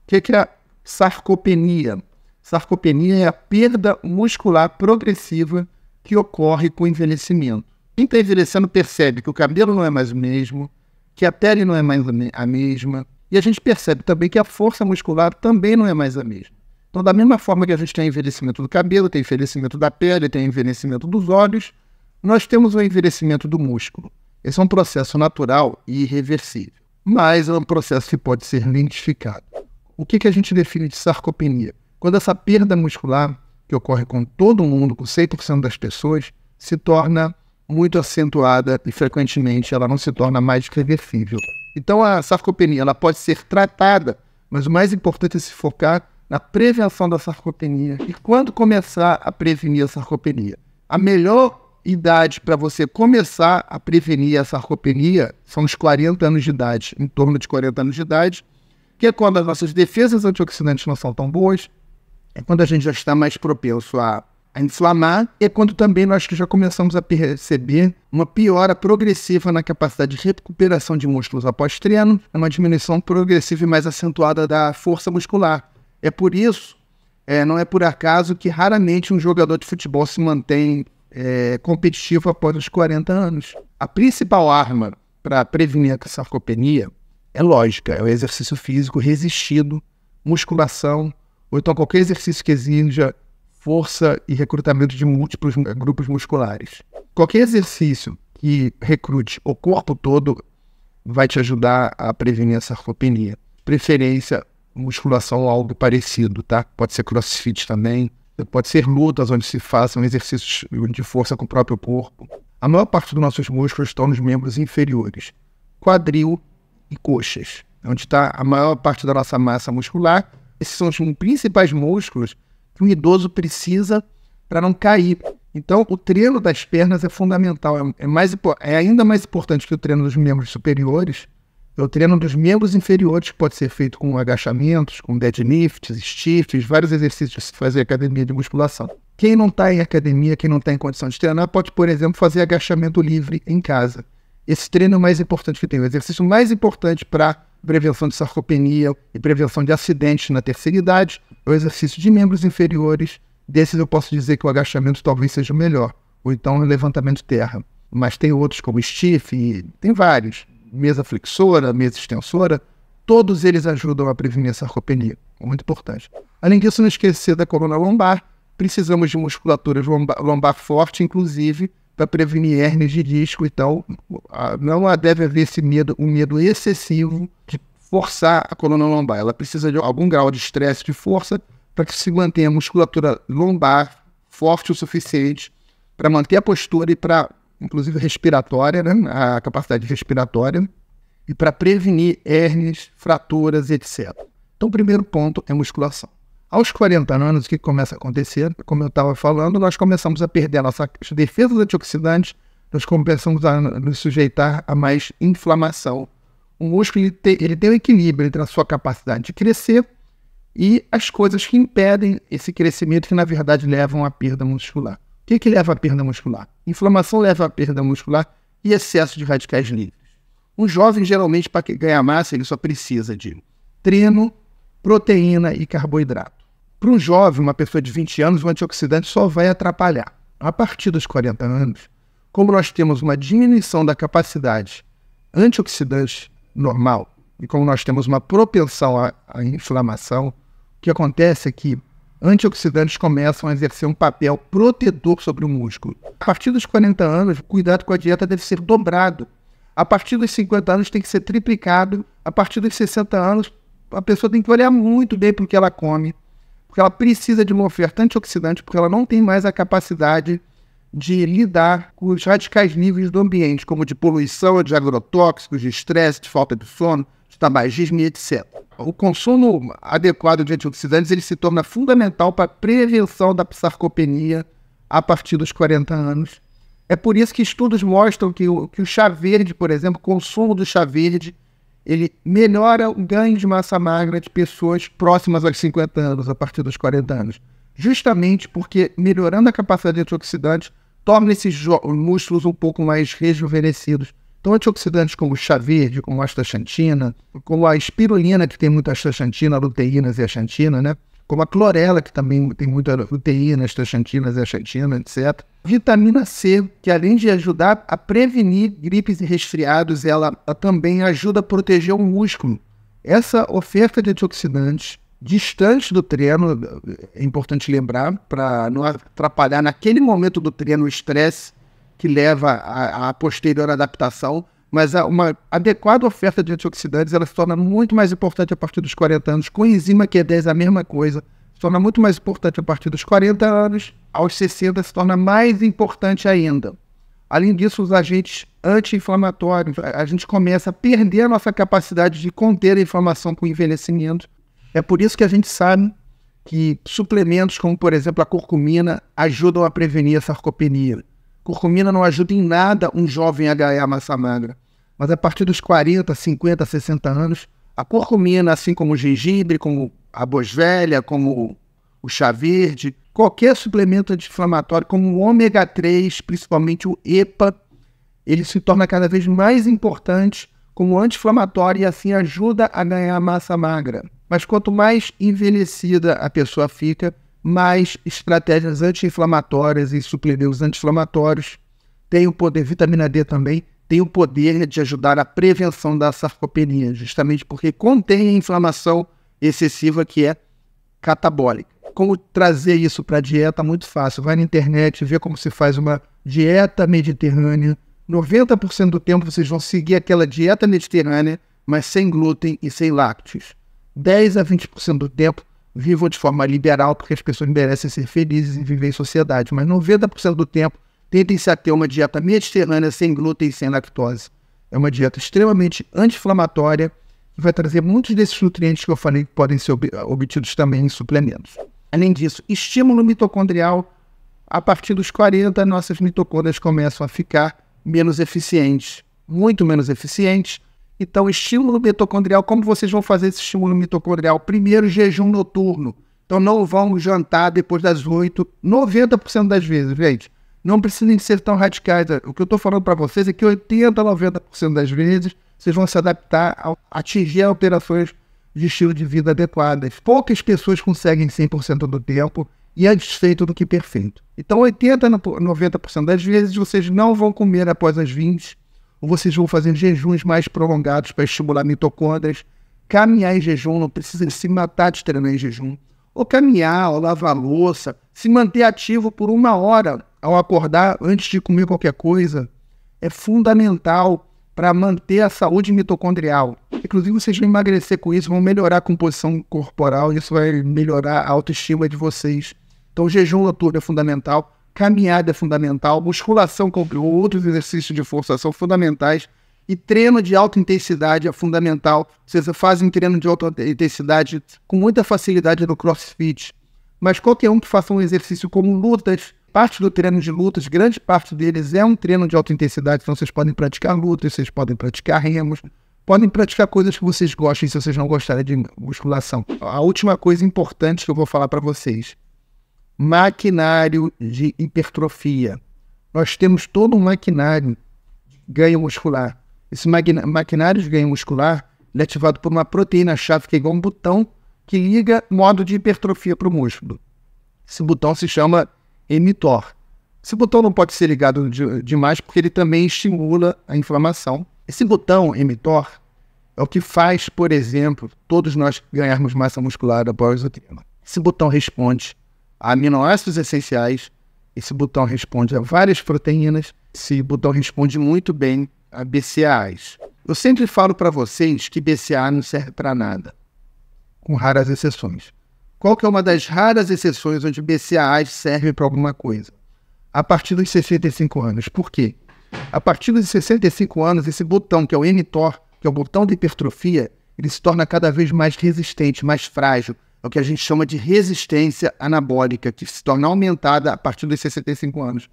que é a sarcopenia? Sarcopenia é a perda muscular progressiva que ocorre com o envelhecimento. Quem está envelhecendo percebe que o cabelo não é mais o mesmo, que a pele não é mais a mesma, e a gente percebe também que a força muscular também não é mais a mesma. Então, da mesma forma que a gente tem envelhecimento do cabelo, tem envelhecimento da pele, tem envelhecimento dos olhos, nós temos o envelhecimento do músculo. Esse é um processo natural e irreversível, mas é um processo que pode ser lentificado. O que a gente define de sarcopenia? Quando essa perda muscular, que ocorre com todo mundo, com 100% das pessoas, se torna muito acentuada e frequentemente ela não se torna mais reversível. Então a sarcopenia ela pode ser tratada, mas o mais importante é se focar na prevenção da sarcopenia. E quando começar a prevenir a sarcopenia? A melhor idade para você começar a prevenir a sarcopenia são os 40 anos de idade, em torno de 40 anos de idade, que é quando as nossas defesas antioxidantes não são tão boas, é quando a gente já está mais propenso a inflamar, e é quando também nós já começamos a perceber uma piora progressiva na capacidade de recuperação de músculos após treino, uma diminuição progressiva e mais acentuada da força muscular. É por isso, não é por acaso que raramente um jogador de futebol se mantém competitivo após os 40 anos. A principal arma para prevenir a sarcopenia é lógica, é o exercício físico resistido, musculação, ou então qualquer exercício que exija força e recrutamento de múltiplos grupos musculares. Qualquer exercício que recrute o corpo todo vai te ajudar a prevenir a sarcopenia. Preferência, musculação ou algo parecido, tá? Pode ser crossfit também, pode ser lutas onde se façam exercícios de força com o próprio corpo. A maior parte dos nossos músculos estão nos membros inferiores, quadril e coxas, onde está a maior parte da nossa massa muscular. Esses são os principais músculos que um idoso precisa para não cair. Então, o treino das pernas é fundamental. É ainda mais importante que o treino dos membros superiores. É o treino dos membros inferiores, que pode ser feito com agachamentos, com deadlifts, stiffs, vários exercícios de se fazer academia de musculação. Quem não está em academia, quem não está em condição de treinar, pode, por exemplo, fazer agachamento livre em casa. Esse treino é o mais importante que tem. O exercício mais importante para prevenção de sarcopenia e prevenção de acidentes na terceira idade é o exercício de membros inferiores. Desses eu posso dizer que o agachamento talvez seja o melhor, ou então o levantamento terra. Mas tem outros como stiff, tem vários. Mesa flexora, mesa extensora, todos eles ajudam a prevenir a sarcopenia. É muito importante. Além disso, não esquecer da coluna lombar. Precisamos de musculatura lombar forte, inclusive, para prevenir hérnias de disco. Então, não deve haver esse um medo excessivo de forçar a coluna lombar. Ela precisa de algum grau de estresse, de força, para que se mantenha a musculatura lombar forte o suficiente para manter a postura e para, inclusive, respiratória, né? A capacidade respiratória, e para prevenir hérnias, fraturas, etc. Então, o primeiro ponto é musculação. Aos 40 anos, o que começa a acontecer? Como eu estava falando, nós começamos a perder nossas defesas antioxidantes, nós começamos a nos sujeitar a mais inflamação. O músculo ele tem um equilíbrio entre a sua capacidade de crescer e as coisas que impedem esse crescimento, que na verdade levam à perda muscular. O que leva à perda muscular? Inflamação leva à perda muscular e excesso de radicais livres. Um jovem, geralmente, para ganhar massa, ele só precisa de treino, proteína e carboidrato. Para um jovem, uma pessoa de 20 anos, o antioxidante só vai atrapalhar. A partir dos 40 anos, como nós temos uma diminuição da capacidade antioxidante normal e como nós temos uma propensão à inflamação, o que acontece é que antioxidantes começam a exercer um papel protetor sobre o músculo. A partir dos 40 anos, o cuidado com a dieta deve ser dobrado. A partir dos 50 anos tem que ser triplicado. A partir dos 60 anos, a pessoa tem que olhar muito bem para o que ela come, porque ela precisa de uma oferta antioxidante, porque ela não tem mais a capacidade de lidar com os radicais livres do ambiente, como de poluição, de agrotóxicos, de estresse, de falta de sono, de tabagismo e etc. O consumo adequado de antioxidantes ele se torna fundamental para a prevenção da sarcopenia a partir dos 40 anos. É por isso que estudos mostram que o chá verde, por exemplo, o consumo do chá verde, ele melhora o ganho de massa magra de pessoas próximas aos 50 anos, a partir dos 40 anos. Justamente porque, melhorando a capacidade antioxidante, torna esses músculos um pouco mais rejuvenescidos. Então, antioxidantes como o chá verde, como a astaxantina, como a espirulina, que tem muita astaxantina, luteínas e astaxantina, né? Como a clorela, que também tem muita luteína, astaxantinas e astaxantina, etc. Vitamina C, que além de ajudar a prevenir gripes e resfriados, ela também ajuda a proteger o músculo. Essa oferta de antioxidantes, distante do treino, é importante lembrar, para não atrapalhar naquele momento do treino o estresse que leva à posterior adaptação, mas uma adequada oferta de antioxidantes ela se torna muito mais importante a partir dos 40 anos. Coenzima Q10 é a mesma coisa, se torna muito mais importante a partir dos 40 anos, aos 60 se torna mais importante ainda. Além disso, os agentes anti-inflamatórios, a gente começa a perder a nossa capacidade de conter a inflamação com o envelhecimento. É por isso que a gente sabe que suplementos como, por exemplo, a curcumina ajudam a prevenir a sarcopenia. Curcumina não ajuda em nada um jovem a ganhar massa magra, mas a partir dos 40, 50, 60 anos, a curcumina, assim como o gengibre, como a boswellia, como o chá verde, qualquer suplemento anti-inflamatório, como o ômega 3, principalmente o EPA, ele se torna cada vez mais importante como anti-inflamatório e assim ajuda a ganhar massa magra. Mas quanto mais envelhecida a pessoa fica, mais estratégias anti-inflamatórias e suplementos anti-inflamatórios tem o poder, vitamina D também, tem o poder de ajudar na prevenção da sarcopenia, justamente porque contém a inflamação excessiva que é catabólica. Como trazer isso para a dieta? Muito fácil. Vai na internet, vê como se faz uma dieta mediterrânea. 90% do tempo vocês vão seguir aquela dieta mediterrânea, mas sem glúten e sem lácteos. 10 a 20% do tempo vivam de forma liberal, porque as pessoas merecem ser felizes e viver em sociedade. Mas 90% do tempo tentem se ater a uma dieta mediterrânea sem glúten e sem lactose. É uma dieta extremamente anti-inflamatória e vai trazer muitos desses nutrientes que eu falei que podem ser obtidos também em suplementos. Além disso, estímulo mitocondrial. A partir dos 40, nossas mitocôndrias começam a ficar menos eficientes, muito menos eficientes. Então, estímulo mitocondrial, como vocês vão fazer esse estímulo mitocondrial? Primeiro, jejum noturno. Então, não vão jantar depois das 8, 90% das vezes, gente. Não precisem ser tão radicais. O que eu estou falando para vocês é que 80 a 90% das vezes vocês vão se adaptar a atingir alterações de estilo de vida adequadas. Poucas pessoas conseguem 100% do tempo e antes feito do que perfeito. Então, 80 a 90% das vezes vocês não vão comer após as 20, ou vocês vão fazer jejuns mais prolongados para estimular mitocôndrias. Caminhar em jejum, não precisa se matar de treinar em jejum. Ou caminhar, ou lavar louça, se manter ativo por 1 hora ao acordar antes de comer qualquer coisa, é fundamental para manter a saúde mitocondrial. Inclusive, vocês vão emagrecer com isso, vão melhorar a composição corporal, isso vai melhorar a autoestima de vocês. Então, o jejum noturno é fundamental, caminhada é fundamental, musculação com outros exercícios de força são fundamentais e treino de alta intensidade é fundamental. Vocês fazem treino de alta intensidade com muita facilidade no CrossFit, mas qualquer um que faça um exercício como lutas, parte do treino de lutas, grande parte deles é um treino de alta intensidade, então vocês podem praticar lutas, vocês podem praticar remos, podem praticar coisas que vocês gostem se vocês não gostarem de musculação. A última coisa importante que eu vou falar para vocês: maquinário de hipertrofia. Nós temos todo um maquinário de ganho muscular. Esse maquinário de ganho muscular é ativado por uma proteína-chave que é igual um botão que liga modo de hipertrofia para o músculo. Esse botão se chama mTOR. Esse botão não pode ser ligado demais porque ele também estimula a inflamação. Esse botão mTOR é o que faz, por exemplo, todos nós ganharmos massa muscular após o treino. Esse botão responde a aminoácidos essenciais, esse botão responde a várias proteínas, esse botão responde muito bem a BCAAs. Eu sempre falo para vocês que BCAA não serve para nada, com raras exceções. Qual que é uma das raras exceções onde BCAAs serve para alguma coisa? A partir dos 65 anos. Por quê? A partir dos 65 anos, esse botão, que é o mTOR, que é o botão de hipertrofia, ele se torna cada vez mais resistente, mais frágil. É o que a gente chama de resistência anabólica, que se torna aumentada a partir dos 65 anos.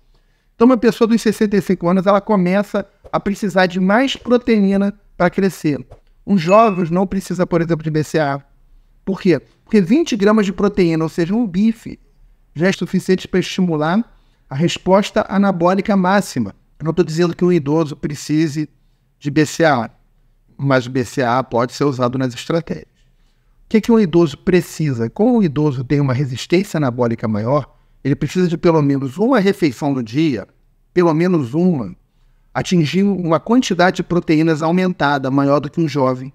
Então, uma pessoa dos 65 anos, ela começa a precisar de mais proteína para crescer. Um jovem não precisa, por exemplo, de BCAA. Por quê? Porque 20 gramas de proteína, ou seja, um bife, já é suficiente para estimular a resposta anabólica máxima. Eu não estou dizendo que um idoso precise de BCAA, mas o BCAA pode ser usado nas estratégias. O que um idoso precisa? Como o idoso tem uma resistência anabólica maior, ele precisa de pelo menos uma refeição no dia, pelo menos uma, atingir uma quantidade de proteínas aumentada, maior do que um jovem,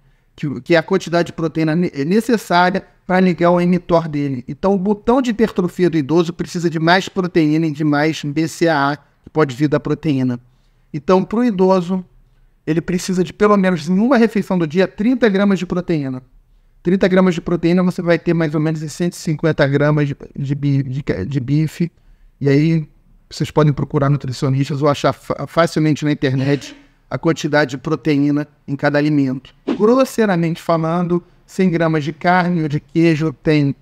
que é a quantidade de proteína necessária para ligar o mTOR dele. Então, o botão de hipertrofia do idoso precisa de mais proteína e de mais BCAA, que pode vir da proteína. Então, para o idoso, ele precisa de pelo menos em uma refeição do dia 30 gramas de proteína. 30 gramas de proteína você vai ter mais ou menos 150 gramas de bife. E aí vocês podem procurar nutricionistas ou achar facilmente na internet a quantidade de proteína em cada alimento. Grosseiramente falando, 100 gramas de carne ou de queijo tem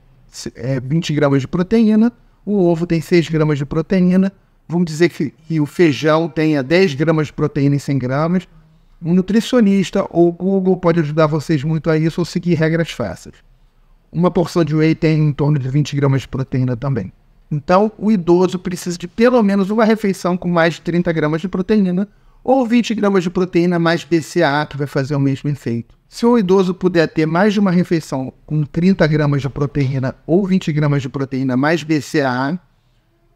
20 gramas de proteína, o ovo tem 6 gramas de proteína, vamos dizer que o feijão tenha 10 gramas de proteína em 100 gramas. Um nutricionista ou o Google pode ajudar vocês muito a isso ou seguir regras fáceis. Uma porção de whey tem em torno de 20 gramas de proteína também. Então, o idoso precisa de pelo menos uma refeição com mais de 30 gramas de proteína ou 20 gramas de proteína mais BCAA, que vai fazer o mesmo efeito. Se o idoso puder ter mais de uma refeição com 30 gramas de proteína ou 20 gramas de proteína mais BCAA,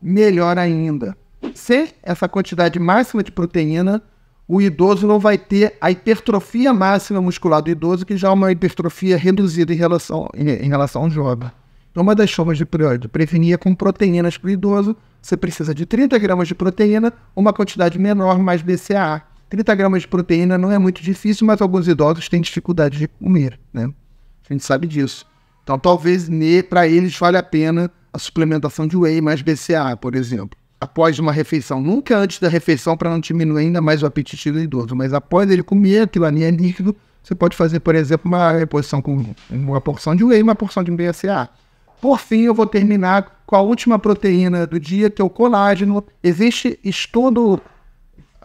melhor ainda. Sem essa quantidade máxima de proteína, o idoso não vai ter a hipertrofia máxima muscular do idoso, que já é uma hipertrofia reduzida em relação ao jovem. Então, uma das formas de prevenir é com proteínas para o idoso. Você precisa de 30 gramas de proteína, uma quantidade menor mais BCAA. 30 gramas de proteína não é muito difícil, mas alguns idosos têm dificuldade de comer, né? A gente sabe disso. Então, talvez para eles vale a pena a suplementação de whey mais BCAA, por exemplo. Após uma refeição, nunca antes da refeição para não diminuir ainda mais o apetite do idoso, mas após ele comer aquilo ali é líquido, você pode fazer, por exemplo, uma reposição com uma porção de whey e uma porção de BCAA. Por fim, eu vou terminar com a última proteína do dia, que é o colágeno. Existe estudo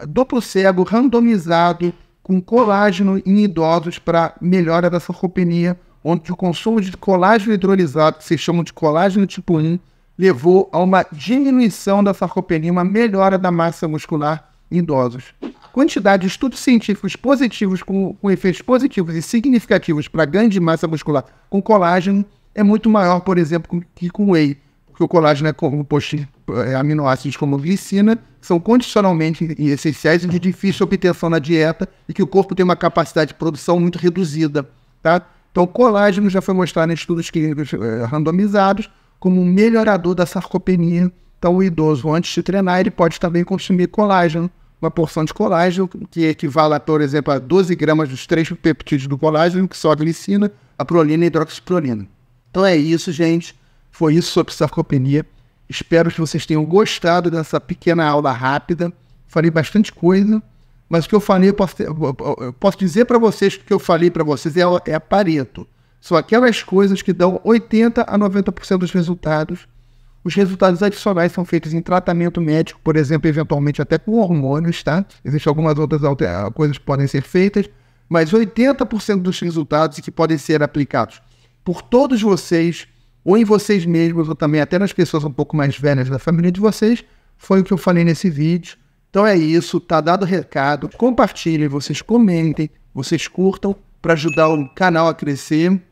duplo cego, randomizado, com colágeno em idosos para melhora da sarcopenia, onde o consumo de colágeno hidrolisado, que se chama de colágeno tipo 1, levou a uma diminuição da sarcopenia, uma melhora da massa muscular em idosos. A quantidade de estudos científicos positivos, com efeitos positivos e significativos para ganho de massa muscular com colágeno é muito maior, por exemplo, que com whey, porque o colágeno é composto de aminoácidos como glicina, que são condicionalmente essenciais e de difícil obtenção na dieta e que o corpo tem uma capacidade de produção muito reduzida, tá? Então, o colágeno já foi mostrado em estudos clínicos randomizados como um melhorador da sarcopenia. Então, o idoso, antes de treinar, ele pode também consumir colágeno, uma porção de colágeno, que equivale, por exemplo, a 12 gramas dos 3 peptídeos do colágeno, que são a glicina, a prolina e a hidroxiprolina. Então é isso, gente. Foi isso sobre sarcopenia. Espero que vocês tenham gostado dessa pequena aula rápida. Falei bastante coisa, mas o que eu falei, eu posso dizer para vocês que o que eu falei para vocês é Pareto. São aquelas coisas que dão 80% a 90% dos resultados. Os resultados adicionais são feitos em tratamento médico, por exemplo, eventualmente até com hormônios, tá? Existem algumas outras coisas que podem ser feitas, mas 80% dos resultados que podem ser aplicados por todos vocês, ou em vocês mesmos, ou também até nas pessoas um pouco mais velhas da família de vocês, foi o que eu falei nesse vídeo. Então é isso, tá dado o recado. Compartilhem, vocês comentem, vocês curtam, para ajudar o canal a crescer.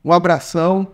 Um abração.